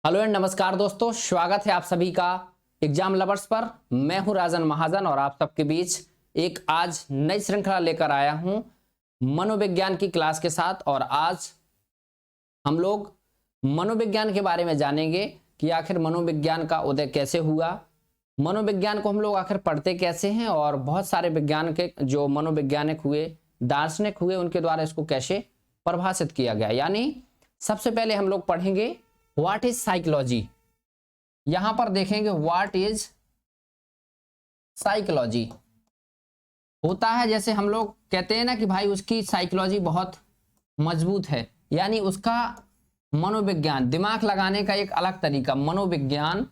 Hello and नमस्कार दोस्तों, स्वागत है आप सभी का एग्जाम लवर्स पर। मैं हूं राजन महाजन और आप सबके बीच एक आज नई श्रृंखला लेकर आया हूं मनोविज्ञान की क्लास के साथ। और आज हम लोग मनोविज्ञान के बारे में जानेंगे कि आखिर मनोविज्ञान का उदय कैसे हुआ, मनोविज्ञान को हम लोग आखिर पढ़ते कैसे हैं, और बहुत सारे विज्ञान के जो मनोवैज्ञानिक हुए, दार्शनिक हुए, उनके द्वारा इसको कैसे परिभाषित किया गया। यानी सबसे पहले हम लोग पढ़ेंगे व्हाट इज साइकोलॉजी। यहां पर देखेंगे व्हाट इज साइकोलॉजी। होता है जैसे हम लोग कहते हैं ना कि भाई उसकी साइकोलॉजी बहुत मजबूत है, यानी उसका मनोविज्ञान, दिमाग लगाने का एक अलग तरीका, मनोविज्ञान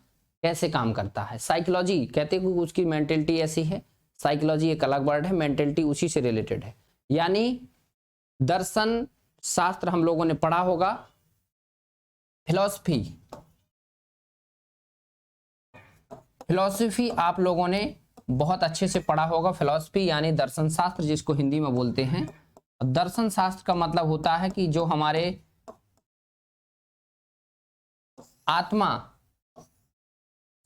कैसे काम करता है। साइकोलॉजी कहते हैं कि उसकी मेंटेलिटी ऐसी है, साइकोलॉजी एक अलग वर्ड है, मेंटेलिटी उसी से रिलेटेड है। यानी दर्शन शास्त्र हम लोगों ने पढ़ा होगा, फिलॉसफी आप लोगों ने बहुत अच्छे से पढ़ा होगा। फिलॉसफी यानी दर्शन शास्त्र, जिसको हिंदी में बोलते हैं। दर्शन शास्त्र का मतलब होता है कि जो हमारे आत्मा,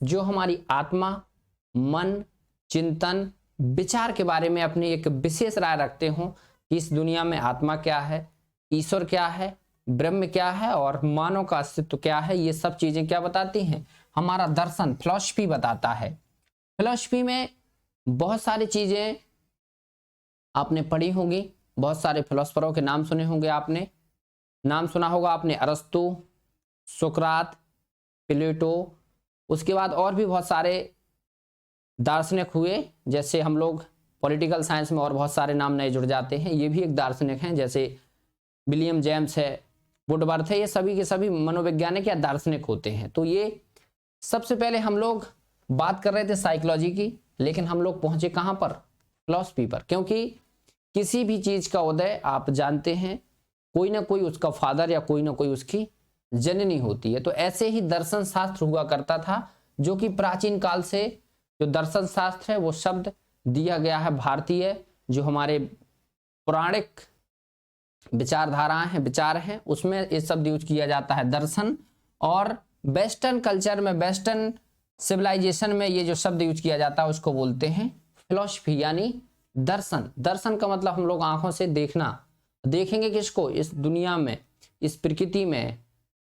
जो हमारी आत्मा, मन, चिंतन, विचार के बारे में अपनी एक विशेष राय रखते हो कि इस दुनिया में आत्मा क्या है, ईश्वर क्या है, ब्रह्म क्या है और मानव का अस्तित्व क्या है। ये सब चीजें क्या बताती हैं, हमारा दर्शन, फिलॉसफी बताता है। फिलॉसफी में बहुत सारी चीजें आपने पढ़ी होंगी, बहुत सारे फिलोसफरों के नाम सुने होंगे आपने। नाम सुना होगा आपने अरस्तु, सुकरात, प्लेटो। उसके बाद और भी बहुत सारे दार्शनिक हुए, जैसे हम लोग पॉलिटिकल साइंस में और बहुत सारे नाम नए जुड़ जाते हैं। ये भी एक दार्शनिक हैं, जैसे विलियम जेम्स है, वुडवर्थ है। ये सभी के सभी मनोवैज्ञानिक या दार्शनिक होते हैं। तो ये सबसे पहले हम लोग बात कर रहे थे साइकोलॉजी की, लेकिन हम लोग पहुंचे कहां पर, फिलॉसफी पर। क्योंकि किसी भी चीज का उदय आप जानते हैं, कोई ना कोई उसका फादर या कोई ना कोई उसकी जननी होती है। तो ऐसे ही दर्शन शास्त्र हुआ करता था, जो कि प्राचीन काल से जो दर्शन शास्त्र है वो शब्द दिया गया है भारतीय, जो हमारे पौराणिक विचारधाराएं हैं, विचार हैं, उसमें ये शब्द यूज किया जाता है दर्शन। और वेस्टर्न कल्चर में, वेस्टर्न सिविलाइजेशन में ये जो शब्द यूज किया जाता है उसको बोलते हैं फिलॉसफी, यानी दर्शन। दर्शन का मतलब हम लोग आंखों से देखना, देखेंगे किसको, इस दुनिया में, इस प्रकृति में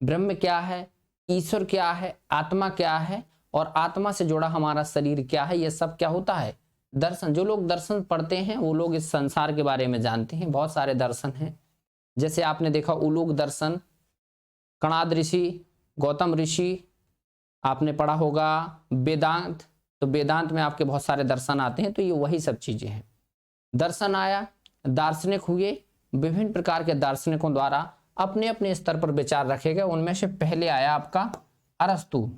ब्रह्म क्या है, ईश्वर क्या है, आत्मा क्या है, और आत्मा से जुड़ा हमारा शरीर क्या है। ये सब क्या होता है, दर्शन। जो लोग दर्शन पढ़ते हैं वो लोग इस संसार के बारे में जानते हैं। बहुत सारे दर्शन हैं, जैसे आपने देखा उलूक दर्शन, कणाद ऋषि, गौतम ऋषि, आपने पढ़ा होगा वेदांत। तो वेदांत में आपके बहुत सारे दर्शन आते हैं। तो ये वही सब चीजें हैं। दर्शन आया, दार्शनिक हुए, विभिन्न प्रकार के दार्शनिकों द्वारा अपने अपने स्तर पर विचार रखे गए। उनमें से पहले आया आपका अरस्तु।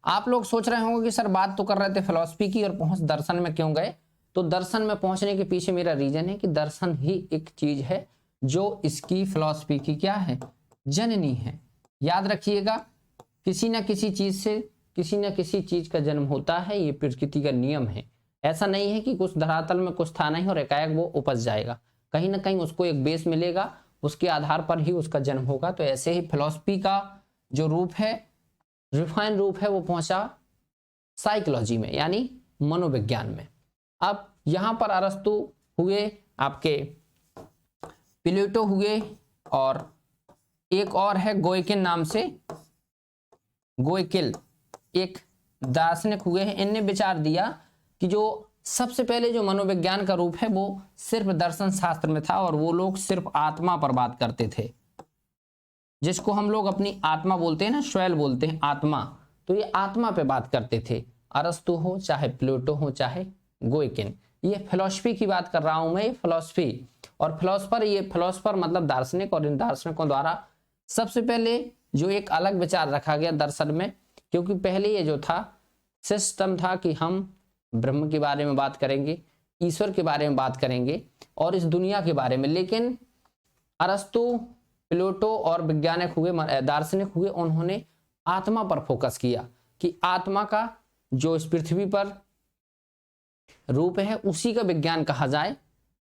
आप लोग सोच रहे होंगे कि सर बात तो कर रहे थे फिलॉसफी की और पहुंच दर्शन में क्यों गए। तो दर्शन में पहुंचने के पीछे मेरा रीजन है कि दर्शन ही एक चीज है जो इसकी फिलॉसफी की क्या है, जननी है। याद रखिएगा, किसी ना किसी चीज से किसी ना किसी चीज का जन्म होता है, ये प्रकृति का नियम है। ऐसा नहीं है कि कुछ धरातल में कुछ था नहीं और एकाएक वो उपज जाएगा। कहीं ना कहीं उसको एक बेस मिलेगा, उसके आधार पर ही उसका जन्म होगा। तो ऐसे ही फिलॉसफी का जो रूप है, रिफाइन रूप है, वो पहुंचा साइकोलॉजी में, यानी मनोविज्ञान में। अब यहां पर अरस्तु हुए, आपके प्लेटो हुए, और एक और है गोइकिन नाम से, गोइकिल एक दार्शनिक हुए हैं। इनने विचार दिया कि जो सबसे पहले जो मनोविज्ञान का रूप है वो सिर्फ दर्शन शास्त्र में था, और वो लोग सिर्फ आत्मा पर बात करते थे, जिसको हम लोग अपनी आत्मा बोलते हैं ना, स्वैल बोलते हैं, आत्मा। तो ये आत्मा पे बात करते थे, अरस्तु हो, चाहे प्लेटो हो, चाहे गोइकिन। ये फिलॉसफी की बात कर रहा हूं मैं, ये फिलॉसफी और फिलोसफर। ये फिलोसफर मतलब दार्शनिक, और इन दार्शनिकों द्वारा सबसे पहले जो एक अलग विचार रखा गया दर्शन में। क्योंकि पहले ये जो था सिस्टम था कि हम ब्रह्म के बारे में बात करेंगे, ईश्वर के बारे में बात करेंगे और इस दुनिया के बारे में। लेकिन अरस्तु, प्लेटो और वैज्ञानिक हुए, दार्शनिक हुए, उन्होंने आत्मा पर फोकस किया कि आत्मा का जो इस पृथ्वी पर रूप है उसी का विज्ञान कहा जाए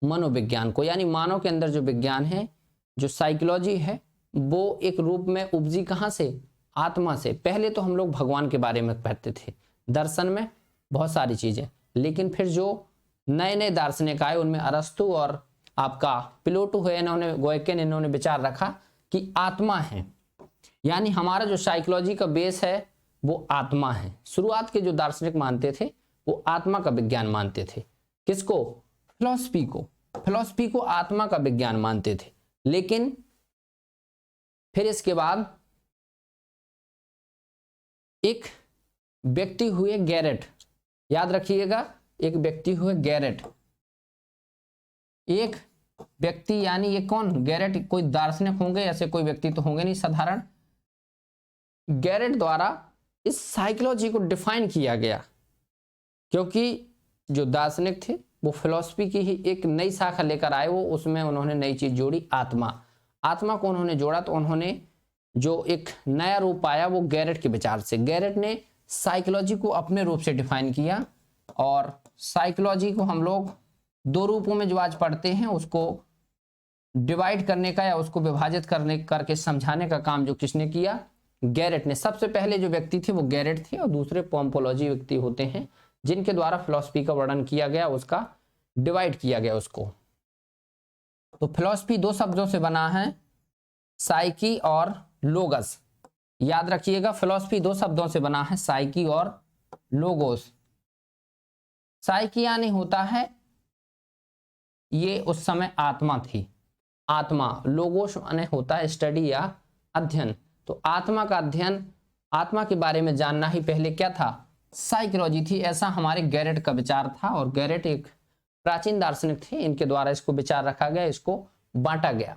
मनोविज्ञान को। यानी मानव के अंदर जो विज्ञान है, जो साइकोलॉजी है, वो एक रूप में उपजी कहां से, आत्मा से पहले तो हम लोग भगवान के बारे में पढ़ते थे, दर्शन में बहुत सारी चीजें, लेकिन फिर जो नए नए दार्शनिक आए उनमें अरस्तु और आपका प्लेटो है, इन्होंने गोयकिन, इन्होंने विचार रखा कि आत्मा है, यानी हमारा जो साइकोलॉजी का बेस है वो आत्मा है। शुरुआत के जो दार्शनिक मानते थे वो आत्मा का विज्ञान मानते थे। किसको? फिलॉसफी को। फिलॉसफी को आत्मा का विज्ञान मानते थे। लेकिन फिर इसके बाद एक व्यक्ति हुए गैरेट, याद रखिएगा, एक व्यक्ति हुए गैरेट। एक व्यक्ति यानी ये कौन? गैरेट। कोई दार्शनिक होंगे, ऐसे कोई व्यक्ति तो होंगे नहीं साधारण। गैरेट द्वारा इस साइकोलॉजी को डिफाइन किया गया, क्योंकि जो दार्शनिक थे वो फिलॉसफी की ही एक नई शाखा लेकर आए, वो उसमें उन्होंने नई चीज जोड़ी, आत्मा। आत्मा को उन्होंने जोड़ा तो उन्होंने जो एक नया रूप पाया वो गैरेट के विचार से। गैरेट ने साइकोलॉजी को अपने रूप से डिफाइन किया, और साइकोलॉजी को हम लोग दो रूपों में जो आज पढ़ते हैं उसको डिवाइड करने का या उसको विभाजित करके समझाने का काम जो किसने किया? गैरेट ने। सबसे पहले जो व्यक्ति थे वो गैरेट थे, और दूसरे पोम्पोलॉजी व्यक्ति होते हैं जिनके द्वारा फिलॉसफी का वर्णन किया गया, उसका डिवाइड किया गया उसको। तो फिलॉसफी दो शब्दों से बना है, साइकी और लोगस। याद रखिएगा, फिलॉसफी दो शब्दों से बना है, साइकी और लोगोस। साइकी यानी होता है, ये उस समय आत्मा थी, आत्मा। लोगोस माने होता है स्टडी या अध्ययन। तो आत्मा का अध्ययन, आत्मा के बारे में जानना ही पहले क्या था? साइकोलॉजी थी। ऐसा हमारे गैरेट का विचार था, और गैरेट एक प्राचीन दार्शनिक थे, इनके द्वारा इसको विचार रखा गया, इसको बांटा गया।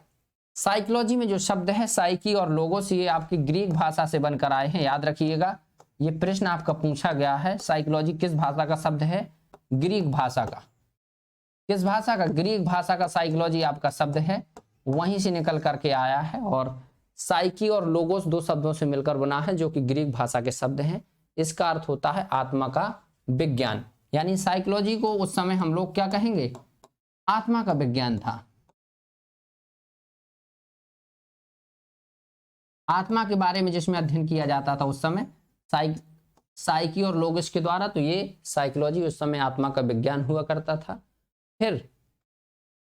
साइकोलॉजी में जो शब्द है साइकी और लोगोस, ये आपकी ग्रीक भाषा से बनकर आए हैं। याद रखिएगा, ये प्रश्न आपका पूछा गया है, साइकोलॉजी किस भाषा का शब्द है? ग्रीक भाषा का। किस भाषा का? ग्रीक भाषा का साइकोलॉजी आपका शब्द है, वहीं से निकल करके आया है। और साइकी और लोगोस दो शब्दों से मिलकर बना है, जो कि ग्रीक भाषा के शब्द हैं। इसका अर्थ होता है आत्मा का विज्ञान। यानी साइकोलॉजी को उस समय हम लोग क्या कहेंगे? आत्मा का विज्ञान था। आत्मा के बारे में जिसमें अध्ययन किया जाता था उस समय साइकी और लोगोस के द्वारा, तो ये साइकोलॉजी उस समय आत्मा का विज्ञान हुआ करता था। फिर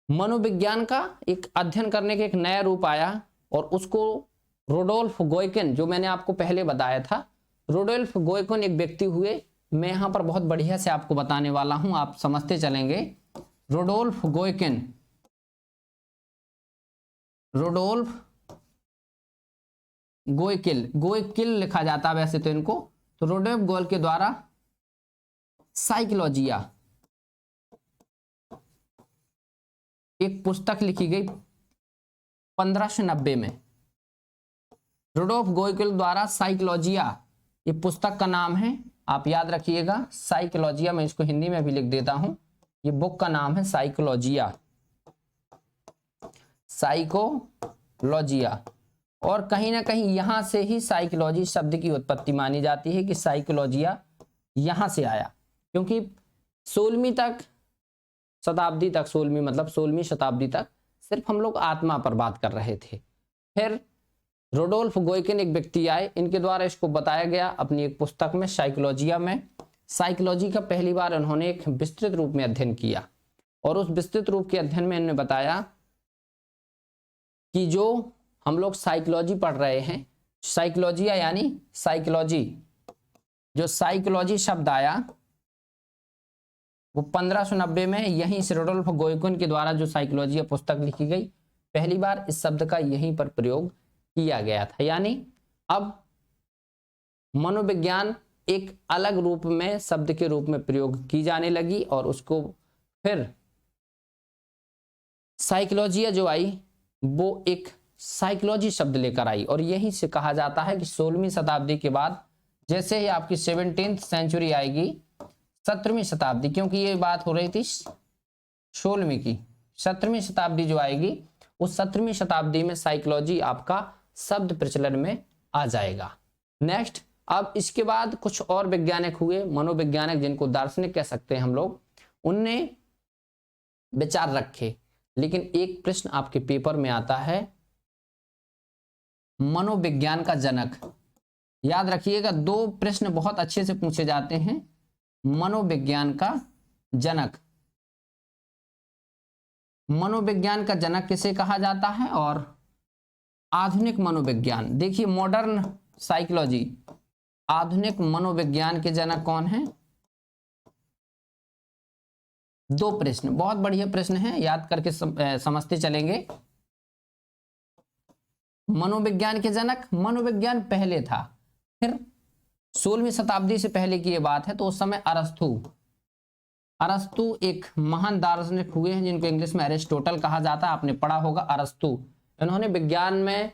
मनोविज्ञान का एक अध्ययन करने के एक नया रूप आया, और उसको रोडोल्फ गोयकिन, जो मैंने आपको पहले बताया था, रोडोल्फ गोयकिन एक व्यक्ति हुए। मैं यहां पर बहुत बढ़िया से आपको बताने वाला हूं, आप समझते चलेंगे। रोडोल्फ गोयकिन, रोडोल्फ गोयकिल, गोयकिल लिखा जाता है वैसे तो इनको। तो रोडोल्फ गोयल के द्वारा साइकोलॉजिया एक पुस्तक लिखी गई 1590 में। रोडोल्फ गोयकिल द्वारा साइकोलॉजिया, ये पुस्तक का नाम है, आप याद रखिएगा, साइकोलॉजिया। मैं इसको हिंदी में भी लिख देता हूं, ये बुक का नाम है साइकोलॉजिया, साइकोलॉजिया। और कहीं ना कहीं यहां से ही साइकोलॉजी शब्द की उत्पत्ति मानी जाती है, कि साइकोलॉजिया यहां से आया, क्योंकि 16वीं शताब्दी तक, 16वीं शताब्दी तक सिर्फ हम लोग आत्मा पर बात कर रहे थे। फिर रोडोल्फ गोयकिन एक व्यक्ति आए, इनके द्वारा इसको बताया गया अपनी एक पुस्तक में, साइकोलॉजिया में। साइकोलॉजी का पहली बार उन्होंने एक विस्तृत रूप में अध्ययन किया, और उस विस्तृत रूप के अध्ययन में इन्होंने बताया कि जो हम लोग साइकोलॉजी पढ़ रहे हैं, साइकोलॉजिया यानी साइकोलॉजी, जो साइकोलॉजी शब्द आया वो 1590 में यहीं से रोडोल्फ गोयकिन के द्वारा जो साइकोलॉजी पुस्तक लिखी गई, पहली बार इस शब्द का यहीं पर प्रयोग किया गया था। यानी अब मनोविज्ञान एक अलग रूप में, शब्द के रूप में प्रयोग की जाने लगी, और उसको फिर साइकोलॉजिया जो आई वो एक साइकोलॉजी शब्द लेकर आई। और यहीं से कहा जाता है कि 16वीं शताब्दी के बाद जैसे ही आपकी 17th सेंचुरी आएगी, 17वीं शताब्दी, क्योंकि ये बात हो रही थी 16वीं की, 17वीं शताब्दी जो आएगी, उस 17वीं शताब्दी में साइकोलॉजी आपका शब्द प्रचलन में आ जाएगा। नेक्स्ट, अब इसके बाद कुछ और वैज्ञानिक हुए, मनोवैज्ञानिक, जिनको दार्शनिक कह सकते हैं हम लोग, उनने विचार रखे। लेकिन एक प्रश्न आपके पेपर में आता है, मनोविज्ञान का जनक, याद रखिएगा, दो प्रश्न बहुत अच्छे से पूछे जाते हैं। मनोविज्ञान का जनक, मनोविज्ञान का जनक किसे कहा जाता है, और आधुनिक मनोविज्ञान, देखिए मॉडर्न साइकोलॉजी, आधुनिक मनोविज्ञान के जनक कौन है। दो प्रश्न, बहुत बढ़िया प्रश्न है, याद करके समझते चलेंगे। मनोविज्ञान के जनक, मनोविज्ञान पहले था, फिर 16वीं शताब्दी से पहले की ये बात है, तो उस समय अरस्तु एक महान दार्शनिक हुए हैं जिनको इंग्लिश में एरिस्टोटल कहा जाता है, आपने पढ़ा होगा अरस्तु। इन्होंने विज्ञान में,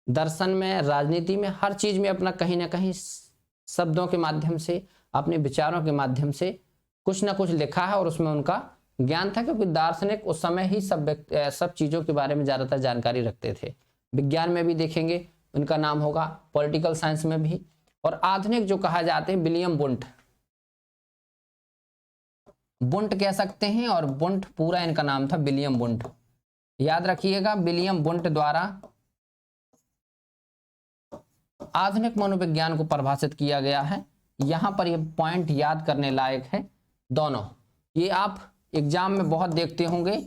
दर्शन में, राजनीति में, हर चीज में अपना कहीं ना कहीं शब्दों के माध्यम से, अपने विचारों के माध्यम से कुछ ना कुछ लिखा है, और उसमें उनका ज्ञान था, क्योंकि दार्शनिक उस समय ही सब चीजों के बारे में ज्यादातर जानकारी रखते थे। विज्ञान में भी देखेंगे उनका नाम होगा, पॉलिटिकल साइंस में भी। और आधुनिक जो कहा जाते हैं विलियम वुंट, वुंट कह सकते हैं, और वुंट पूरा इनका नाम था विलियम वुंट। याद रखिएगा, विलियम वुंट द्वारा आधुनिक मनोविज्ञान को परिभाषित किया गया है। यहां पर ये पॉइंट याद करने लायक है दोनों, ये आप एग्जाम में बहुत देखते होंगे,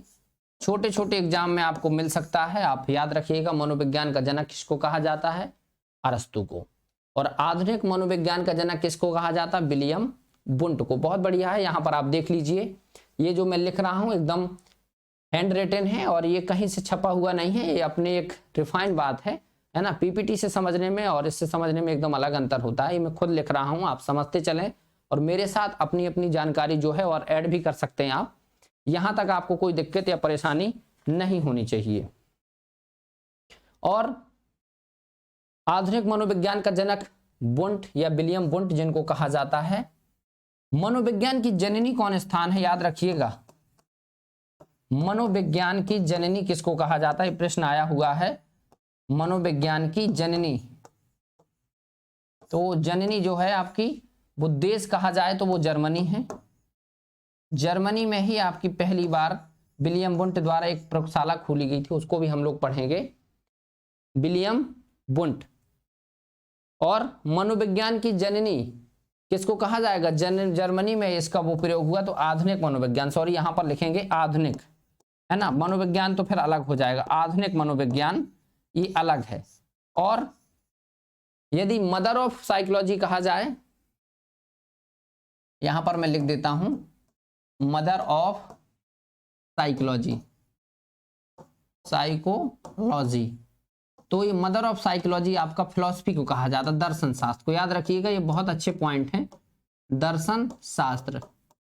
छोटे छोटे एग्जाम में आपको मिल सकता है। आप याद रखिएगा, मनोविज्ञान का जनक किसको कहा जाता है, अरस्तु को, और आधुनिक मनोविज्ञान का जनक किसको कहा जाता है, विलियम वुंट को। बहुत बढ़िया है, यहां पर आप देख लीजिए, ये जो मैं लिख रहा हूं एकदम हैंड रिटन है, और ये कहीं से छपा हुआ नहीं है, ये अपने एक रिफाइंड बात है ना। पीपीटी से समझने में और इससे समझने में एकदम अलग अंतर होता है। ये मैं खुद लिख रहा हूं, आप समझते चलें, और मेरे साथ अपनी अपनी जानकारी जो है और ऐड भी कर सकते हैं आप। यहां तक आपको कोई दिक्कत या परेशानी नहीं होनी चाहिए। और आधुनिक मनोविज्ञान का जनक वुंट या विलियम वुंट जिनको कहा जाता है। मनोविज्ञान की जननी कौन स्थान है, याद रखिएगा, मनोविज्ञान की जननी किसको कहा जाता है, ये प्रश्न आया हुआ है। मनोविज्ञान की जननी, तो जननी जो है आपकी, वो देश कहा जाए तो वो जर्मनी है। जर्मनी में ही आपकी पहली बार विलियम वुंट द्वारा एक प्रयोगशाला खोली गई थी, उसको भी हम लोग पढ़ेंगे, विलियम वुंट। और मनोविज्ञान की जननी किसको कहा जाएगा, जर्मनी में इसका वो प्रयोग हुआ, तो आधुनिक मनोविज्ञान, सॉरी यहां पर लिखेंगे आधुनिक, है ना, मनोविज्ञान तो फिर अलग हो जाएगा, आधुनिक मनोविज्ञान ये अलग है। और यदि मदर ऑफ साइकोलॉजी कहा जाए, यहां पर मैं लिख देता हूं मदर ऑफ साइकोलॉजी, साइकोलॉजी, तो ये मदर ऑफ साइकोलॉजी आपका फिलॉसफी को कहा जाता है, दर्शन शास्त्र को। याद रखिएगा, ये बहुत अच्छे पॉइंट हैं, दर्शन शास्त्र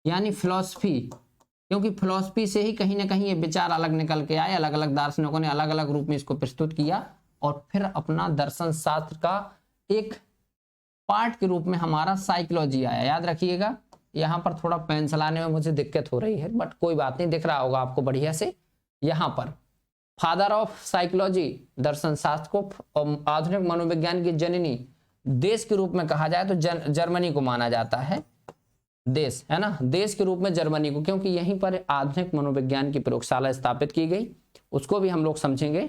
यानी फिलॉसफी, क्योंकि फिलॉसफी से ही कहीं ना कहीं ये विचार अलग निकल के आए, अलग अलग दार्शनिकों ने अलग अलग रूप में इसको प्रस्तुत किया, और फिर अपना दर्शन शास्त्र का एक पार्ट के रूप में हमारा साइकोलॉजी आया। याद रखिएगा, यहाँ पर थोड़ा पेन चलाने में मुझे दिक्कत हो रही है, बट कोई बात नहीं, दिख रहा होगा आपको बढ़िया से। यहाँ पर फादर ऑफ साइकोलॉजी, दर्शन शास्त्र को, आधुनिक मनोविज्ञान की जननी देश के रूप में कहा जाए तो जर्मनी को माना जाता है, देश, है ना, देश के रूप में जर्मनी को, क्योंकि यहीं पर आधुनिक मनोविज्ञान की प्रयोगशाला स्थापित की गई, उसको भी हम लोग समझेंगे।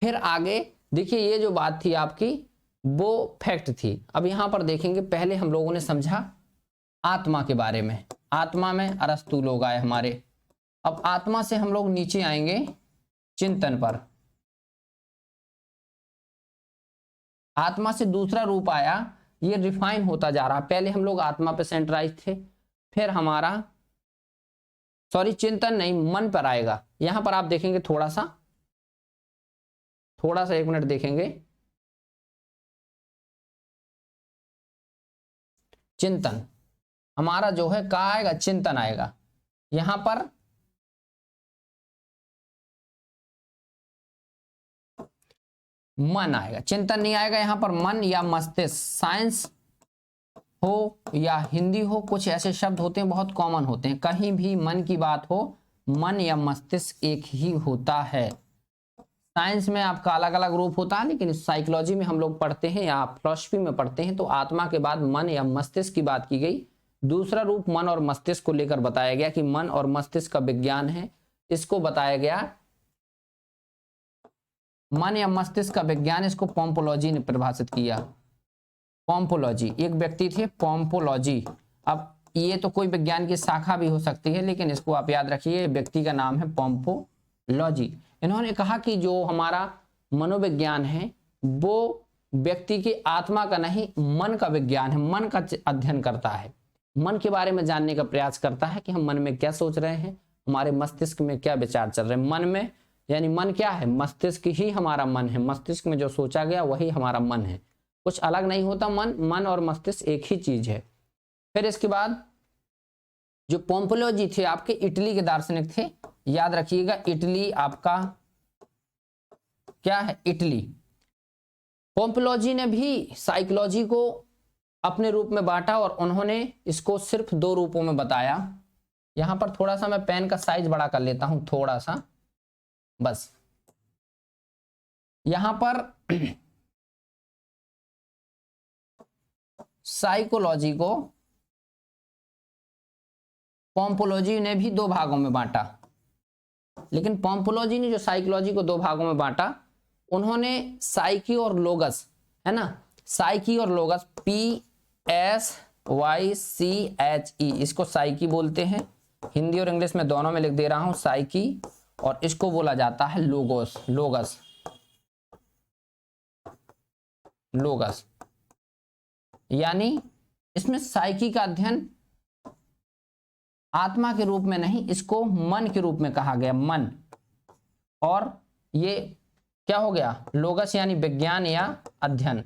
फिर आगे देखिए, ये जो बात थी आपकी वो फैक्ट थी। अब यहां पर देखेंगे, पहले हम लोगों ने समझा आत्मा के बारे में, आत्मा में अरस्तु लोग आए हमारे। अब आत्मा से हम लोग नीचे आएंगे चिंतन पर। आत्मा से दूसरा रूप आया, ये रिफाइन होता जा रहा। पहले हम लोग आत्मा पे सेंट्राइज थे, फिर हमारा, सॉरी चिंतन नहीं, मन पर आएगा। यहां पर आप देखेंगे थोड़ा सा 1 मिनट देखेंगे, चिंतन हमारा जो है कहाँ आएगा, चिंतन आएगा। यहां पर मन आएगा, चिंतन नहीं आएगा। यहां पर मन या मस्तिष्क, साइंस हो या हिंदी हो, कुछ ऐसे शब्द होते हैं बहुत कॉमन होते हैं, कहीं भी मन की बात हो, मन या मस्तिष्क एक ही होता है। साइंस में आपका अलग अलग रूप होता है, लेकिन साइकोलॉजी में हम लोग पढ़ते हैं या फिलॉसफी में पढ़ते हैं, तो आत्मा के बाद मन या मस्तिष्क की बात की गई। दूसरा रूप मन और मस्तिष्क को लेकर बताया गया कि मन और मस्तिष्क का विज्ञान है, इसको बताया गया मन या मस्तिष्क का विज्ञान, इसको पोम्पोलॉजी ने परिभाषित किया। पोम्पोलॉजी, एक व्यक्ति थे पोम्पोलॉजी। अब ये तो कोई विज्ञान की शाखा भी हो सकती है, लेकिन इसको आप याद रखिए, व्यक्ति का नाम है पोम्पोलॉजी। इन्होंने कहा कि जो हमारा मनोविज्ञान है वो व्यक्ति की आत्मा का नहीं, मन का विज्ञान है। मन का अध्ययन करता है, मन के बारे में जानने का प्रयास करता है कि हम मन में क्या सोच रहे हैं, हमारे मस्तिष्क में क्या विचार चल रहे हैं। मन में, यानी मन क्या है, मस्तिष्क ही हमारा मन है। मस्तिष्क में जो सोचा गया वही हमारा मन है, कुछ अलग नहीं होता। मन और मस्तिष्क एक ही चीज है। फिर इसके बाद जो पोम्पोलॉजी थे आपके इटली के दार्शनिक थे, याद रखिएगा, इटली आपका क्या है, इटली। पोम्पोलॉजी ने भी साइकोलॉजी को अपने रूप में बांटा और उन्होंने इसको सिर्फ 2 रूपों में बताया। यहां पर थोड़ा सा मैं पेन का साइज बड़ा कर लेता हूं, थोड़ा सा बस। यहां पर साइकोलॉजी को पोम्पोलॉजी ने भी 2 भागों में बांटा, लेकिन पोम्पोलॉजी ने जो साइकोलॉजी को 2 भागों में बांटा, उन्होंने साइकी और लोगस, है ना, साइकी और लोगस, PSYCHE, इसको साइकी बोलते हैं। हिंदी और इंग्लिश में दोनों में लिख दे रहा हूं, साइकी, और इसको बोला जाता है लोगोस, लोगस, लोगस। यानी इसमें साइकी का अध्ययन आत्मा के रूप में नहीं, इसको मन के रूप में कहा गया, मन। और ये क्या हो गया, लोगस यानी विज्ञान या अध्ययन,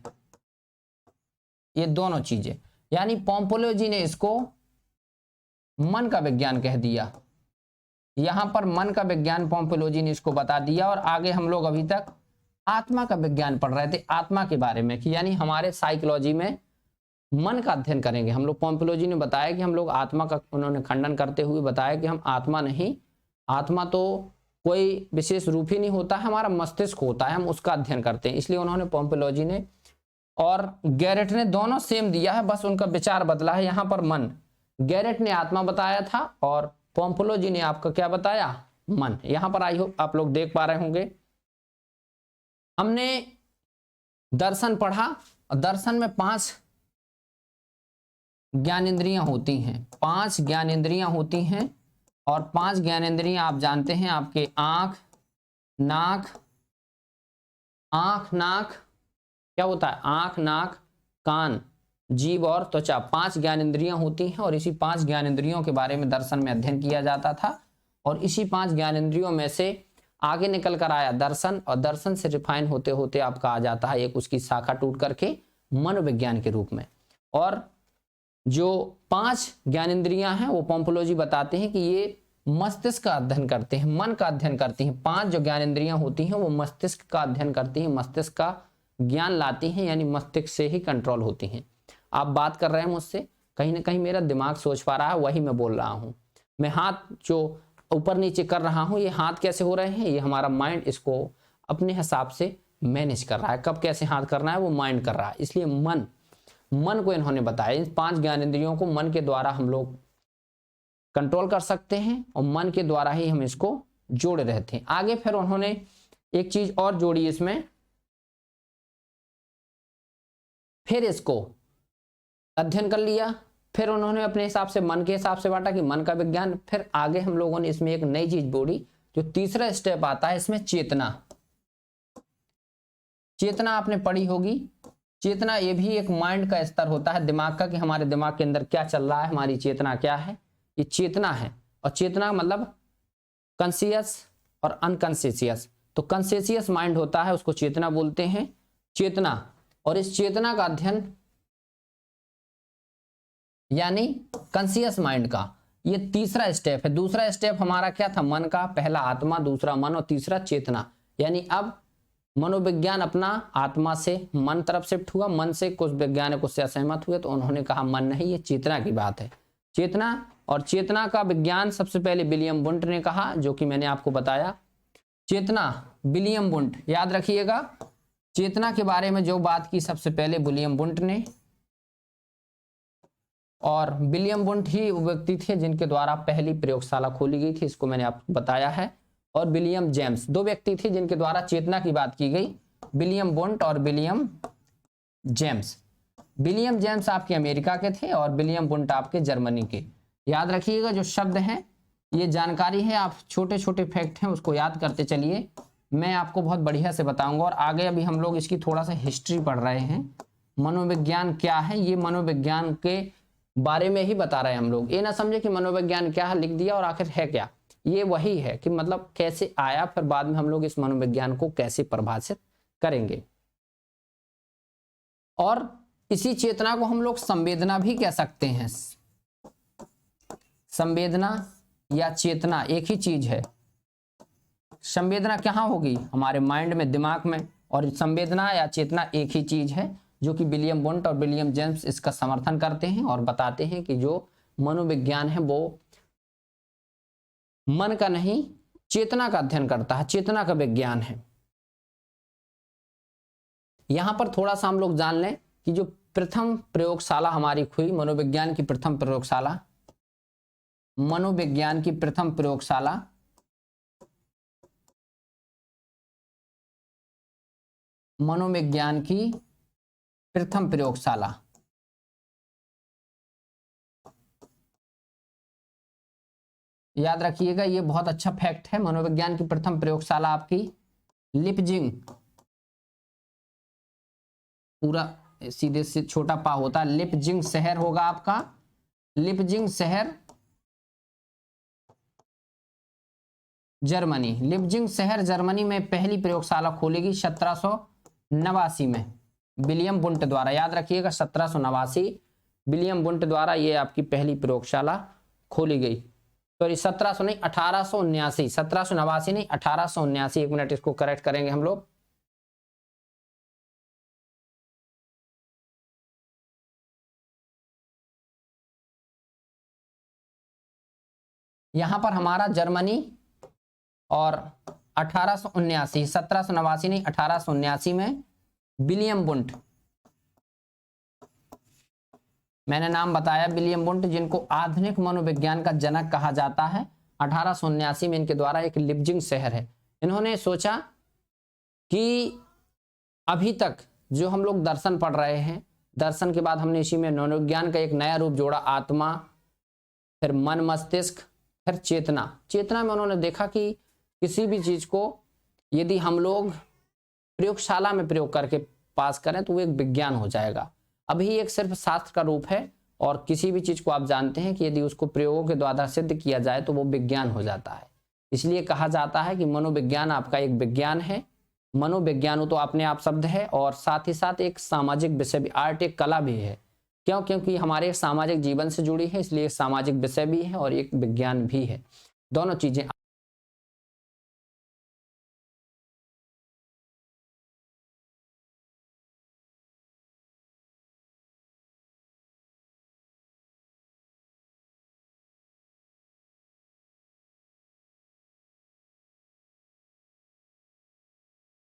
ये दोनों चीजें। यानी पोम्पोलॉजी ने इसको मन का विज्ञान कह दिया। यहां पर मन का विज्ञान पोम्पोलॉजी ने इसको बता दिया। और आगे हम लोग अभी तक आत्मा का विज्ञान पढ़ रहे थे, आत्मा के बारे में, कि यानी हमारे साइकोलॉजी में मन का अध्ययन करेंगे हम लोग। पोम्पोलॉजी ने बताया कि हम लोग आत्मा का, उन्होंने खंडन करते हुए बताया कि हम आत्मा नहीं, आत्मा तो कोई विशेष रूप ही नहीं होता है, हमारा मस्तिष्क होता है, हम उसका अध्ययन करते हैं। इसलिए उन्होंने, पोम्पोलॉजी ने और गैरेट ने, दोनों सेम दिया है, बस उनका विचार बदला है। यहां पर मन, गैरेट ने आत्मा बताया था और पोम्पोलॉजी ने आपका क्या बताया, मन। यहां पर आई हो आप लोग देख पा रहे होंगे, हमने दर्शन पढ़ा, और दर्शन में 5 ज्ञानेंद्रियां होती हैं, 5 ज्ञानेंद्रियां होती हैं। और 5 ज्ञानेंद्रियां आप जानते हैं, आपके आंख, नाक, क्या होता है, आंख, नाक, कान, जीभ और त्वचा, 5 ज्ञानेंद्रियां होती हैं। और इसी 5 ज्ञानेंद्रियों के बारे में दर्शन में अध्ययन किया जाता था। और इसी 5 ज्ञानेंद्रियों में से आगे निकल कर आया दर्शन, और दर्शन से रिफाइन होते होते आपका आ जाता है एक उसकी शाखा टूट करके मनोविज्ञान के रूप में। और जो 5 ज्ञानेंद्रियां हैं वो पोम्पोलॉजी बताते हैं कि ये मस्तिष्क का अध्ययन करते हैं, मन का अध्ययन करती हैं। 5 जो ज्ञानेंद्रियां होती हैं वो मस्तिष्क का अध्ययन करती हैं, मस्तिष्क का ज्ञान लाती हैं, यानी मस्तिष्क से ही कंट्रोल होती हैं। आप बात कर रहे हैं मुझसे, कहीं ना कहीं मेरा दिमाग सोच पा रहा है, वही मैं बोल रहा हूं। मैं हाथ जो ऊपर नीचे कर रहा हूं, ये हाथ कैसे हो रहे हैं, ये हमारा माइंड इसको अपने हिसाब से मैनेज कर रहा है। कब कैसे हाथ करना है वो माइंड कर रहा है। इसलिए मन को इन्होंने बताया, इन 5 ज्ञानेंद्रियों को मन के द्वारा हम लोग कंट्रोल कर सकते हैं, और मन के द्वारा ही हम इसको जोड़े रहते हैं। आगे फिर उन्होंने एक चीज और जोड़ी इसमें, फिर इसको अध्ययन कर लिया, फिर उन्होंने अपने हिसाब से, मन के हिसाब से बांटा कि मन का विज्ञान। फिर आगे हम लोगों ने इसमें एक नई चीज जोड़ी, जो तीसरा स्टेप आता है इसमें, चेतना। चेतना आपने पढ़ी होगी, चेतना ये भी एक माइंड का स्तर होता है, दिमाग का, कि हमारे दिमाग के अंदर क्या चल रहा है, हमारी चेतना क्या है, ये चेतना है। और चेतना मतलब कॉन्शियस और अनकॉन्शियस। तो कॉन्शियस माइंड होता है, उसको चेतना बोलते हैं, चेतना। और इस चेतना का अध्ययन, यानी कॉन्शियस माइंड का, ये तीसरा स्टेप है। दूसरा स्टेप हमारा क्या था, मन का, पहला आत्मा, दूसरा मन, और तीसरा चेतना। यानी अब मनोविज्ञान अपना आत्मा से मन तरफ शिफ्ट हुआ, मन से कुछ वैज्ञानिक उससे असहमत हुए, तो उन्होंने कहा मन नहीं, ये चेतना की बात है, चेतना। और चेतना का विज्ञान सबसे पहले विलियम वुंट ने कहा, जो कि मैंने आपको बताया। चेतना, विलियम वुंट, याद रखिएगा, चेतना के बारे में जो बात की सबसे पहले विलियम वुंट ने। और विलियम वुंट ही वो व्यक्ति थे जिनके द्वारा पहली प्रयोगशाला खोली गई थी, इसको मैंने आपको बताया है। और विलियम जेम्स, दो व्यक्ति थे जिनके द्वारा चेतना की बात की गई, विलियम वुंट और विलियम जेम्स। विलियम जेम्स आपके अमेरिका के थे और विलियम वुंट आपके जर्मनी के। याद रखिएगा जो शब्द हैं ये जानकारी है, आप छोटे छोटे फैक्ट हैं उसको याद करते चलिए, मैं आपको बहुत बढ़िया से बताऊंगा। और आगे अभी हम लोग इसकी थोड़ा सा हिस्ट्री पढ़ रहे हैं, मनोविज्ञान क्या है, ये मनोविज्ञान के बारे में ही बता रहे हैं हम लोग। ये ना समझे कि मनोविज्ञान क्या है लिख दिया और आखिर है क्या, ये वही है कि मतलब कैसे आया, फिर बाद में हम लोग इस मनोविज्ञान को कैसे परिभाषित करेंगे। और इसी चेतना को हम लोग संवेदना भी कह सकते हैं। संवेदना या चेतना एक ही चीज है। संवेदना कहाँ होगी, हमारे माइंड में, दिमाग में, और संवेदना या चेतना एक ही चीज है, जो कि विलियम वुंट और विलियम जेम्स इसका समर्थन करते हैं और बताते हैं कि जो मनोविज्ञान है वो मन का नहीं चेतना का अध्ययन करता है, चेतना का विज्ञान है। यहां पर थोड़ा सा हम लोग जान लें कि जो प्रथम प्रयोगशाला हमारी हुई, मनोविज्ञान की प्रथम प्रयोगशाला, मनोविज्ञान की प्रथम प्रयोगशाला मनोविज्ञान की प्रथम प्रयोगशाला, याद रखिएगा ये बहुत अच्छा फैक्ट है। मनोविज्ञान की प्रथम प्रयोगशाला आपकी लिपजिंग, पूरा सीधे से छोटा पा होता है, लिपजिंग शहर होगा आपका, लिपजिंग शहर जर्मनी। लिपजिंग शहर जर्मनी में पहली प्रयोगशाला खोलेगी 1789 में विलियम वुंट द्वारा। याद रखिएगा 1789 विलियम वुंट द्वारा ये आपकी पहली प्रयोगशाला खोली गई। सॉरी 1700 नहीं 1879, 1789 नहीं 1879। एक मिनट इसको करेक्ट करेंगे हम लोग। यहां पर हमारा जर्मनी और 1879, 1789 नहीं 1879 में विलियम वुंट, मैंने नाम बताया विलियम वुंट, जिनको आधुनिक मनोविज्ञान का जनक कहा जाता है। 1879 में इनके द्वारा एक लिपजिंग शहर है। इन्होंने सोचा कि अभी तक जो हम लोग दर्शन पढ़ रहे हैं, दर्शन के बाद हमने इसी में मनोविज्ञान का एक नया रूप जोड़ा, आत्मा, फिर मन मस्तिष्क, फिर चेतना। चेतना में उन्होंने देखा कि किसी भी चीज को यदि हम लोग प्रयोगशाला में प्रयोग करके पास करें तो वो एक विज्ञान हो जाएगा। अभी एक सिर्फ शास्त्र का रूप है और किसी भी चीज को आप जानते हैं कि यदि उसको प्रयोगों के द्वारा सिद्ध किया जाए तो वो विज्ञान हो जाता है। इसलिए कहा जाता है कि मनोविज्ञान आपका एक विज्ञान है। मनोविज्ञान तो अपने आप शब्द है और साथ ही साथ एक सामाजिक विषय भी, आर्ट एक कला भी है। क्यों? क्योंकि हमारे सामाजिक जीवन से जुड़ी है, इसलिए सामाजिक विषय भी है और एक विज्ञान भी है, दोनों चीजें।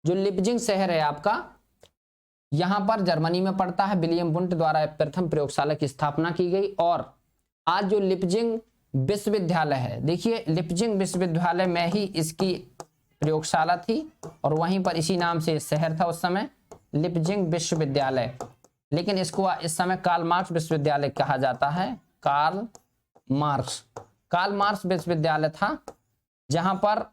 जो लिपजिंग शहर है आपका, यहां पर जर्मनी में पड़ता है। विलियम वुंट द्वारा प्रथम प्रयोगशाला की स्थापना की गई। और आज जो लिपजिंग विश्वविद्यालय है, देखिए लिपजिंग विश्वविद्यालय में ही इसकी प्रयोगशाला थी और वहीं पर इसी नाम से शहर था उस समय, लिपजिंग विश्वविद्यालय। लेकिन इसको इस समय कार्ल मार्क्स विश्वविद्यालय कहा जाता है। कार्ल मार्क्स विश्वविद्यालय था, जहां पर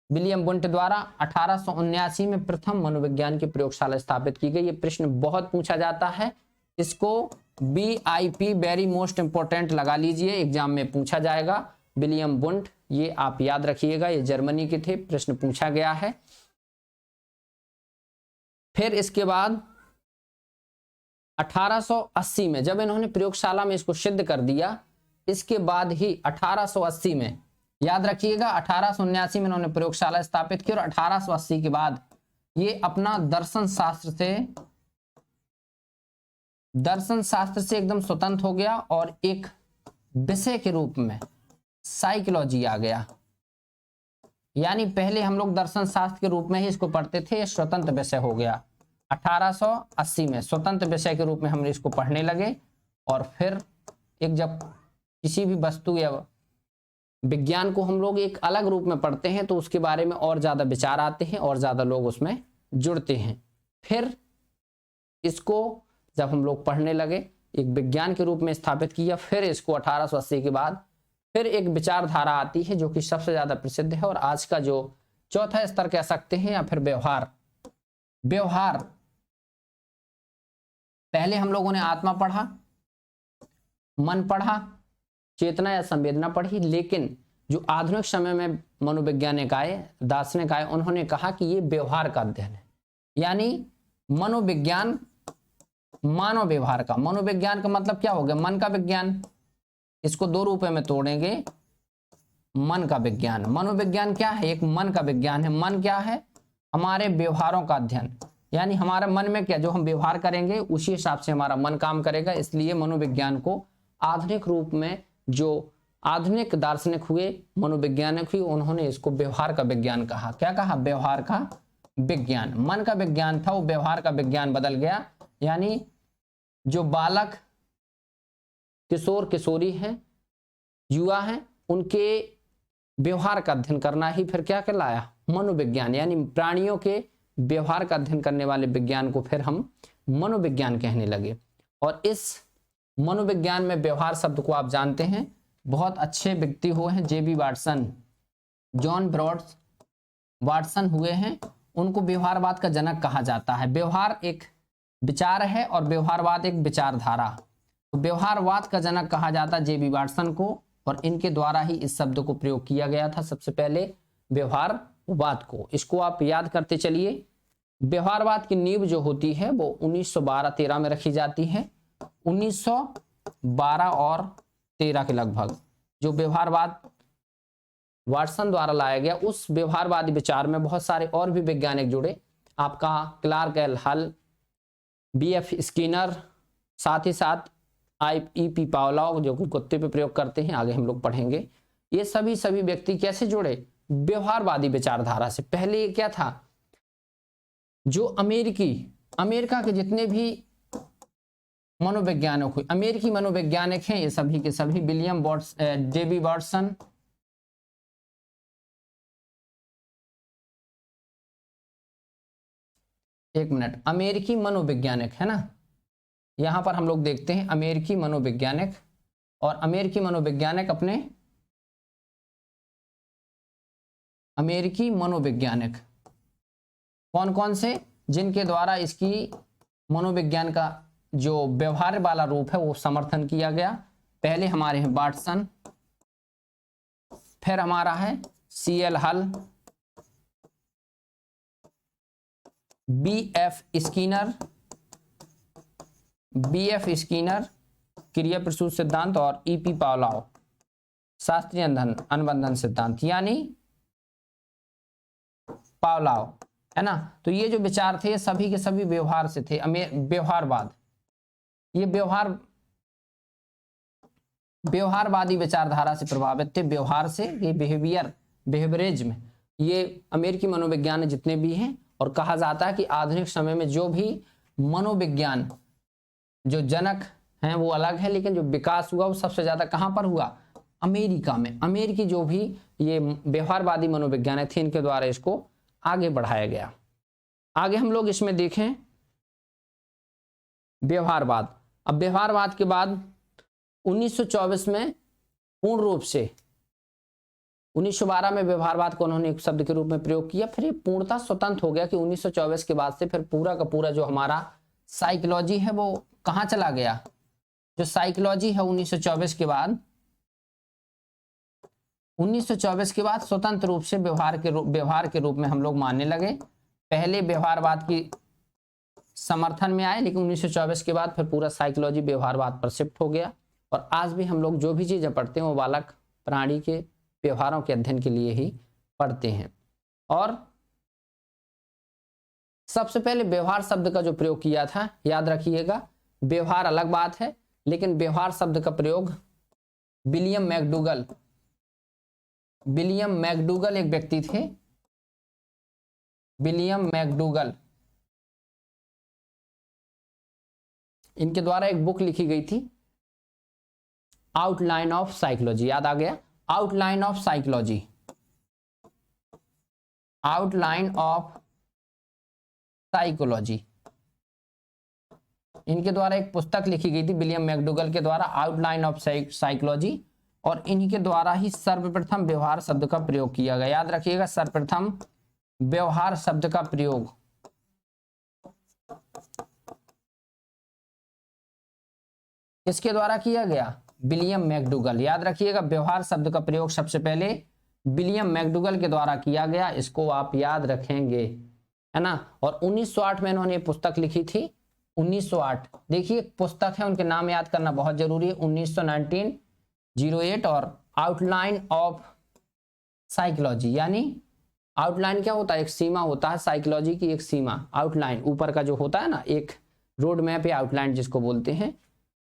विलियम वुंट द्वारा 1879 में प्रथम मनोविज्ञान की प्रयोगशाला स्थापित की गई। ये प्रश्न बहुत पूछा जाता है, इसको BIP वेरी मोस्ट इंपोर्टेंट लगा लीजिए, एग्जाम में पूछा जाएगा। विलियम वुंट, ये आप याद रखिएगा, ये जर्मनी के थे, प्रश्न पूछा गया है। फिर इसके बाद 1880 में जब इन्होंने प्रयोगशाला में इसको सिद्ध कर दिया, इसके बाद ही 1880 में, याद रखिएगा 1879 में इन्होंने प्रयोगशाला स्थापित की और 1880 के बाद ये अपना दर्शन शास्त्र से एकदम स्वतंत्र हो गया और एक विषय के रूप में साइकोलॉजी आ गया। यानी पहले हम लोग दर्शन शास्त्र के रूप में ही इसको पढ़ते थे, ये स्वतंत्र विषय हो गया। 1880 में स्वतंत्र विषय के रूप में हम इसको पढ़ने लगे। और फिर एक जब किसी भी वस्तु या विज्ञान को हम लोग एक अलग रूप में पढ़ते हैं तो उसके बारे में और ज़्यादा विचार आते हैं और ज़्यादा लोग उसमें जुड़ते हैं। फिर इसको जब हम लोग पढ़ने लगे, एक विज्ञान के रूप में स्थापित किया, फिर इसको 1880 के बाद फिर एक विचारधारा आती है जो कि सबसे ज़्यादा प्रसिद्ध है और आज का जो चौथा स्तर कह सकते हैं या फिर व्यवहार। पहले हम लोगों ने आत्मा पढ़ा, मन पढ़ा, चेतना या संवेदना पढ़ी, लेकिन जो आधुनिक समय में मनोवैज्ञानिक आए, दार्शनिक आए, उन्होंने कहा कि ये व्यवहार का अध्ययन है, यानी मनोविज्ञान मानव व्यवहार का। मनोविज्ञान का मतलब क्या हो गया? मन का विज्ञान। इसको दो रूपों में तोड़ेंगे, मन का विज्ञान। मनोविज्ञान क्या है? एक मन का विज्ञान है। मन क्या है? हमारे व्यवहारों का अध्ययन, यानी हमारे मन में क्या, जो हम व्यवहार करेंगे उसी हिसाब से हमारा मन काम करेगा। इसलिए मनोविज्ञान को आधुनिक रूप में जो आधुनिक दार्शनिक हुए, मनोवैज्ञानिक हुए, उन्होंने इसको व्यवहार का विज्ञान कहा। क्या कहा? व्यवहार का विज्ञान। मन का विज्ञान था वो व्यवहार का विज्ञान बदल गया, यानी जो बालक, किशोर किशोरी हैं, युवा हैं, उनके व्यवहार का अध्ययन करना ही फिर क्या कहलाया? मनोविज्ञान। यानी प्राणियों के व्यवहार का अध्ययन करने वाले विज्ञान को फिर हम मनोविज्ञान कहने लगे। और इस मनोविज्ञान में व्यवहार शब्द को आप जानते हैं, बहुत अच्छे व्यक्ति हुए हैं JB. Watson, John broads Watson हुए हैं, उनको व्यवहारवाद का जनक कहा जाता है। व्यवहार एक विचार है और व्यवहारवाद एक विचारधारा। तो व्यवहारवाद का जनक कहा जाता है जे.बी. वाटसन को, और इनके द्वारा ही इस शब्द को प्रयोग किया गया था सबसे पहले, व्यवहारवाद को। इसको आप याद करते चलिए। व्यवहारवाद की नींव जो होती है वो 1912-13 में रखी जाती है। 1912 और 13 के लगभग जो व्यवहारवाद वाटसन द्वारा लाया गया, उस व्यवहारवादी विचार में बहुत सारे और भी वैज्ञानिक जुड़े। आपका क्लार्क एल हल, बी.एफ. स्किनर, साथ ही साथ ई.पी. पावलोव जो कि कुत्ते पे प्रयोग करते हैं, आगे हम लोग पढ़ेंगे। ये सभी व्यक्ति कैसे जुड़े? व्यवहारवादी विचारधारा से। पहले ये क्या था? जो अमेरिका के जितने भी मनोवैज्ञानिक हुए, अमेरिकी मनोवैज्ञानिक हैं, ये सभी के सभी विलियम जे.बी. वाटसन, एक मिनट, अमेरिकी मनोवैज्ञानिक है ना, यहां पर हम लोग देखते हैं अमेरिकी मनोवैज्ञानिक। और अमेरिकी मनोवैज्ञानिक अपने अमेरिकी मनोवैज्ञानिक कौन कौन से, जिनके द्वारा इसकी मनोविज्ञान का जो व्यवहार वाला रूप है वो समर्थन किया गया। पहले हमारे हैं वाटसन, फिर हमारा है सी.एल. हल, बी.एफ. स्किनर क्रिया प्रसूत सिद्धांत, और ई.पी. पावलोव शास्त्रीय अनुबंधन सिद्धांत, यानी पावलोव, है ना। तो ये जो विचार थे सभी के सभी व्यवहार से थे। व्यवहारवाद, ये व्यवहारवादी विचारधारा से प्रभावित थे। व्यवहार से ये बिहेवियरिज्म, ये अमेरिकी मनोविज्ञान जितने भी हैं। और कहा जाता है कि आधुनिक समय में जो भी मनोविज्ञान जो जनक हैं वो अलग है, लेकिन जो विकास हुआ वो सबसे ज्यादा कहां पर हुआ? अमेरिका में। अमेरिकी जो भी ये व्यवहारवादी मनोविज्ञानिक थे, इनके द्वारा इसको आगे बढ़ाया गया। आगे हम लोग इसमें देखें व्यवहारवाद। अब व्यवहारवाद के बाद 1924 में पूर्ण रूप से, 1912 में व्यवहारवाद को उन्होंने एक शब्द के रूप में प्रयोग किया, फिर ये पूर्णतः स्वतंत्र हो गया कि 1924 के बाद से फिर पूरा का पूरा जो हमारा साइकोलॉजी है वो कहां चला गया? जो साइकोलॉजी है 1924 के बाद स्वतंत्र रूप से व्यवहार के रूप में हम लोग मानने लगे। पहले व्यवहारवाद की समर्थन में आए, लेकिन 1924 के बाद फिर पूरा साइकोलॉजी व्यवहारवाद पर शिफ्ट हो गया। और आज भी हम लोग जो भी चीजें पढ़ते हैं वो बालक प्राणी के व्यवहारों के अध्ययन के लिए ही पढ़ते हैं। और सबसे पहले व्यवहार शब्द का जो प्रयोग किया था, याद रखिएगा, व्यवहार अलग बात है, लेकिन व्यवहार शब्द का प्रयोग विलियम मैकडूगल एक व्यक्ति थे, विलियम मैकडूगल, इनके द्वारा एक बुक लिखी गई थी आउटलाइन ऑफ साइकोलॉजी। याद आ गया? Outline of psychology, outline of psychology, इनके द्वारा एक पुस्तक लिखी गई थी विलियम मैकडूगल के द्वारा, आउटलाइन ऑफ साइकोलॉजी, और इन्हीं के द्वारा ही सर्वप्रथम व्यवहार शब्द का प्रयोग किया गया। याद रखिएगा, सर्वप्रथम व्यवहार शब्द का प्रयोग किसके द्वारा किया गया? William McDougall. याद रखिएगा, व्यवहार शब्द का प्रयोग सबसे पहले विलियम मैकडूगल के द्वारा किया गया, इसको आप याद रखेंगे, है ना। और 1908 में इन्होंने पुस्तक लिखी थी, 1908। देखिए पुस्तक है, उनके नाम याद करना बहुत जरूरी है, 1908 और आउटलाइन ऑफ साइकोलॉजी। यानी आउटलाइन क्या होता है? एक सीमा होता है, साइकोलॉजी की एक सीमा, आउटलाइन ऊपर का जो होता है ना, एक रोड मैप या आउटलाइन जिसको बोलते हैं,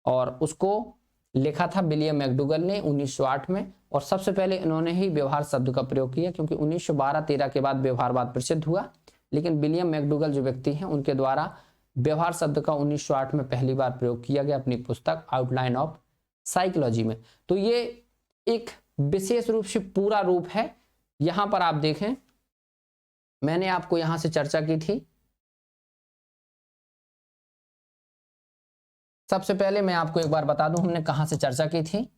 और उसको लिखा था विलियम मैकडूगल ने 1908 में। और सबसे पहले इन्होंने ही व्यवहार शब्द का प्रयोग किया, क्योंकि 1912-13 के बाद व्यवहारवाद प्रसिद्ध हुआ, लेकिन विलियम मैकडूगल जो व्यक्ति हैं उनके द्वारा व्यवहार शब्द का 1908 में पहली बार प्रयोग किया गया अपनी पुस्तक आउटलाइन ऑफ साइकोलॉजी में। तो ये एक विशेष रूप से पूरा रूप है। यहां पर आप देखें, मैंने आपको यहां से चर्चा की थी। सबसे पहले मैं आपको एक बार बता दूं हमने कहां से चर्चा की थी।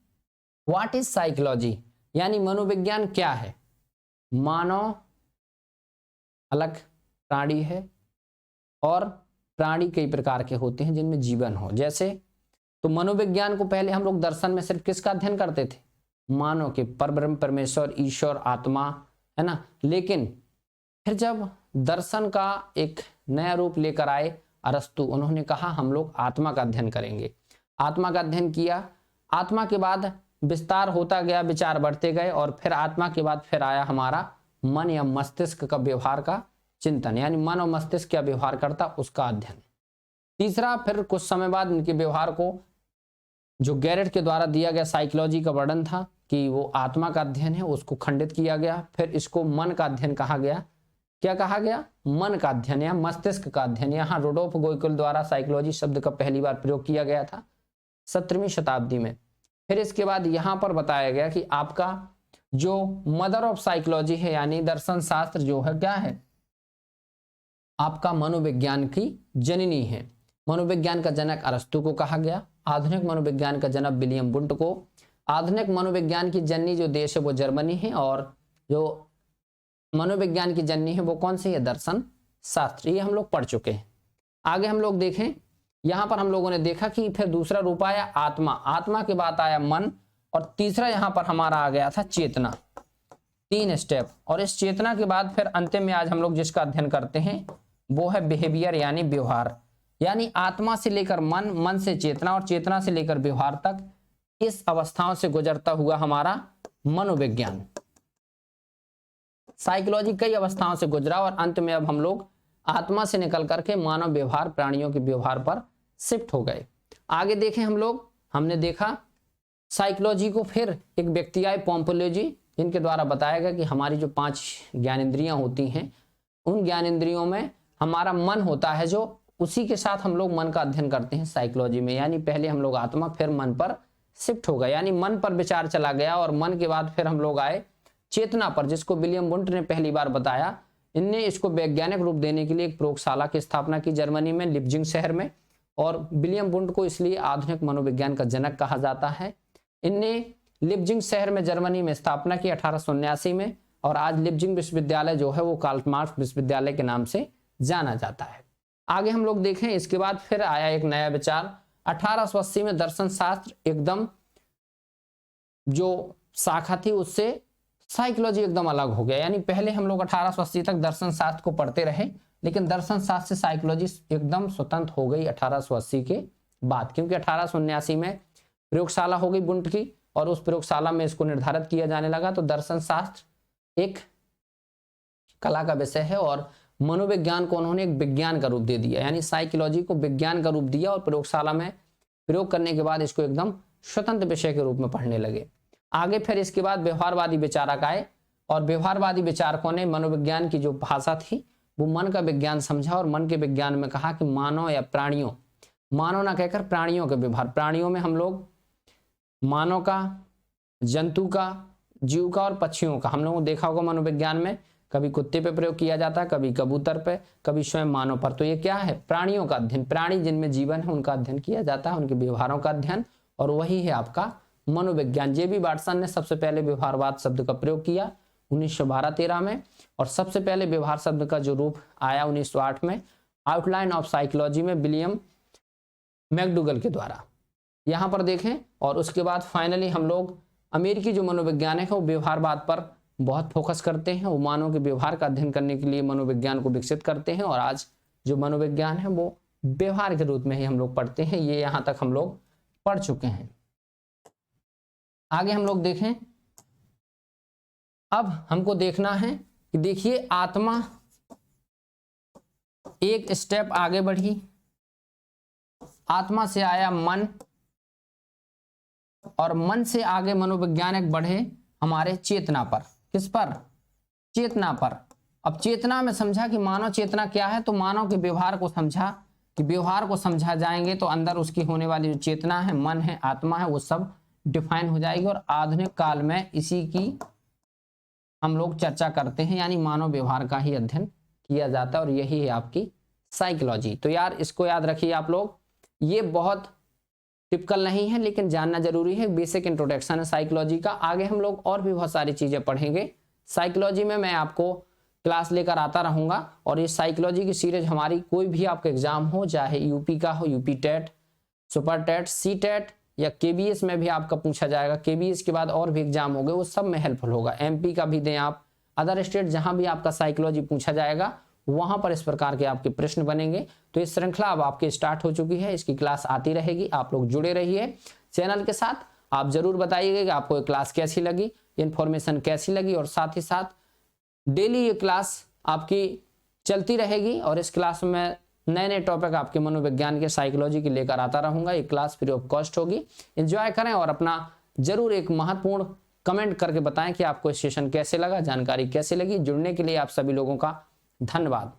व्हाट इज साइकोलॉजी, यानी मनोविज्ञान क्या है। मानव अलग प्राणी है और प्राणी कई प्रकार के होते हैं जिनमें जीवन हो। जैसे तो मनोविज्ञान को पहले हम लोग दर्शन में सिर्फ किसका अध्ययन करते थे? मानव के, परब्रह्म, परमेश्वर, ईश्वर, आत्मा, है ना। लेकिन फिर जब दर्शन का एक नया रूप लेकर आए अरस्तु, उन्होंने कहा हम लोग आत्मा का अध्ययन करेंगे। आत्मा का अध्ययन किया, आत्मा के बाद विस्तार होता गया, विचार बढ़ते गए, और फिर आत्मा के बाद फिर आया हमारा मन या मस्तिष्क का व्यवहार का चिंतन, यानी मन और मस्तिष्क क्या व्यवहार करता उसका अध्ययन। तीसरा, फिर कुछ समय बाद इनके व्यवहार को जो गैरेट के द्वारा दिया गया साइकोलॉजी का वर्णन था कि वो आत्मा का अध्ययन है, उसको खंडित किया गया। फिर इसको मन का अध्ययन कहा गया। क्या कहा गया? मन का अध्ययन या मस्तिष्क का अध्ययन। यहाँ रोडोल्फ गोइकुल द्वारा साइकोलॉजी शब्द का पहली बार प्रयोग किया गया था 17वीं शताब्दी में। फिर इसके बाद यहाँ पर बताया गया कि आपका जो मदर ऑफ साइकोलॉजी है, यानी दर्शन शास्त्र जो है क्या है? आपका मनोविज्ञान की जननी है। मनोविज्ञान का जनक अरस्तु को कहा गया। आधुनिक मनोविज्ञान का जनक विलियम वुंट को। आधुनिक मनोविज्ञान की जननी जो देश है वो जर्मनी है, और जो मनोविज्ञान की जननी है वो कौन सी है? दर्शन शास्त्र। ये हम लोग पढ़ चुके हैं। आगे हम लोग देखें, यहां पर हम लोगों ने देखा कि फिर दूसरा रूप आया आत्मा, आत्मा के बाद आया मन, और तीसरा यहां पर हमारा आ गया था चेतना। 3 स्टेप। और इस चेतना के बाद फिर अंतिम में आज हम लोग जिसका अध्ययन करते हैं वो है बिहेवियर, यानी व्यवहार। यानी आत्मा से लेकर मन, मन से चेतना, और चेतना से लेकर व्यवहार तक, इस अवस्थाओं से गुजरता हुआ हमारा मनोविज्ञान। साइकोलॉजी कई अवस्थाओं से गुजरा, और अंत में अब हम लोग आत्मा से निकल करके मानव व्यवहार, प्राणियों के व्यवहार पर शिफ्ट हो गए। आगे देखें हम लोग, हमने देखा साइकोलॉजी को, फिर एक व्यक्ति आए पोम्पोलॉजी, जिनके द्वारा बताया गया कि हमारी जो 5 ज्ञानेंद्रियां होती हैं, उन ज्ञानेंद्रियों में हमारा मन होता है, जो उसी के साथ हम लोग मन का अध्ययन करते हैं साइकोलॉजी में। यानी पहले हम लोग आत्मा, फिर मन पर शिफ्ट हो गए, यानी मन पर विचार चला गया, और मन के बाद फिर हम लोग आए चेतना पर, जिसको विलियम वुंट ने पहली बार बताया। इनने इसको वैज्ञानिक रूप देने के लिए एक प्रयोगशाला की स्थापना की जर्मनी में, लिप्जिंग शहर में। और विलियम वुंट को इसलिए आधुनिक मनोविज्ञान का जनक कहा जाता है। इनने लिप्जिंग शहर में, जर्मनी में स्थापना की 1879 में, और आज लिप्जिंग विश्वविद्यालय जो है वो कार्ल मार्क्स विश्वविद्यालय के नाम से जाना जाता है। आगे हम लोग देखें, इसके बाद फिर आया एक नया विचार 1880 में। दर्शन शास्त्र एकदम जो शाखा थी उससे साइकोलॉजी एकदम अलग हो गया। यानी पहले हम लोग 1880 तक दर्शन शास्त्र को पढ़ते रहे, लेकिन दर्शन शास्त्र से साइकोलॉजी एकदम स्वतंत्र हो गई 1880 के बाद, क्योंकि 1879 में प्रयोगशाला हो गई वुंट की, और उस प्रयोगशाला में इसको निर्धारित किया जाने लगा। तो दर्शन शास्त्र एक कला का विषय है, और मनोविज्ञान को उन्होंने एक विज्ञान का रूप दे दिया, यानी साइकोलॉजी को विज्ञान का रूप दिया, और प्रयोगशाला में प्रयोग करने के बाद इसको एकदम स्वतंत्र विषय के रूप में पढ़ने लगे। आगे फिर इसके बाद व्यवहारवादी विचारक आए, और व्यवहारवादी विचारकों ने मनोविज्ञान की जो भाषा थी वो मन का विज्ञान समझा, और मन के विज्ञान में कहा कि मानव या प्राणियों, मानव ना कहकर प्राणियों के व्यवहार, प्राणियों में हम लोग मानव का, जंतु का, जीव का और पक्षियों का। हम लोगों ने देखा होगा मनोविज्ञान में कभी कुत्ते पे प्रयोग किया जाता है, कभी कबूतर पे, कभी स्वयं मानव पर। तो ये क्या है? प्राणियों का अध्ययन, प्राणी जिनमें जीवन है उनका अध्ययन किया जाता है, उनके व्यवहारों का अध्ययन, और वही है आपका मनोविज्ञान। जे बी वाटसन ने सबसे पहले व्यवहारवाद शब्द का प्रयोग किया 1912-13 में, और सबसे पहले व्यवहार शब्द का जो रूप आया 1908 में आउटलाइन ऑफ साइकोलॉजी में विलियम मैकडूगल के द्वारा। यहां पर देखें, और उसके बाद फाइनली हम लोग अमेरिकी जो मनोवैज्ञानिक है वो व्यवहारवाद पर बहुत फोकस करते हैं। वो मानव के व्यवहार का अध्ययन करने के लिए मनोविज्ञान को विकसित करते हैं, और आज जो मनोविज्ञान है वो व्यवहार के रूप में ही हम लोग पढ़ते हैं। ये यहां तक हम लोग पढ़ चुके हैं। आगे हम लोग देखें, अब हमको देखना है कि देखिए आत्मा एक स्टेप आगे बढ़ी, आत्मा से आया मन, और मन से आगे मनोवैज्ञानिक बढ़े हमारे चेतना पर। किस पर? चेतना पर। अब चेतना में समझा कि मानव चेतना क्या है, तो मानव के व्यवहार को समझा कि व्यवहार को समझा जाएंगे तो अंदर उसकी होने वाली जो चेतना है, मन है, आत्मा है, वो सब डिफाइन हो जाएगी। और आधुनिक काल में इसी की हम लोग चर्चा करते हैं, यानी मानव व्यवहार का ही अध्ययन किया जाता है, और यही है आपकी साइकोलॉजी। तो यार इसको याद रखिए आप लोग, ये बहुत टिपिकल नहीं है लेकिन जानना जरूरी है। बेसिक इंट्रोडक्शन है साइकोलॉजी का। आगे हम लोग और भी बहुत सारी चीजें पढ़ेंगे साइकोलॉजी में, मैं आपको क्लास लेकर आता रहूंगा। और ये साइकोलॉजी की सीरीज हमारी, कोई भी आपका एग्जाम हो, चाहे यूपी का हो, UP TET, super TET, C TET, या केबीएस में भी आपका पूछा जाएगा। केबीएस के बाद और भी एग्जाम हो गए, वो सब में हेल्पफुल होगा। एमपी का भी दें आप, अदर स्टेट जहां भी आपका साइकोलॉजी पूछा जाएगा वहां पर इस प्रकार के आपके प्रश्न बनेंगे। तो इस श्रृंखला अब आपकी स्टार्ट हो चुकी है, इसकी क्लास आती रहेगी। आप लोग जुड़े रहिए चैनल के साथ। आप जरूर बताइएगा कि आपको ये क्लास कैसी लगी, इन्फॉर्मेशन कैसी लगी, और साथ ही साथ डेली ये क्लास आपकी चलती रहेगी। और इस क्लास में नए नए टॉपिक आपके मनोविज्ञान के, साइकोलॉजी के लेकर आता रहूंगा। ये क्लास फ्री ऑफ कॉस्ट होगी। एंजॉय करें और अपना जरूर एक महत्वपूर्ण कमेंट करके बताएं कि आपको सेशन कैसे लगा, जानकारी कैसे लगी। जुड़ने के लिए आप सभी लोगों का धन्यवाद।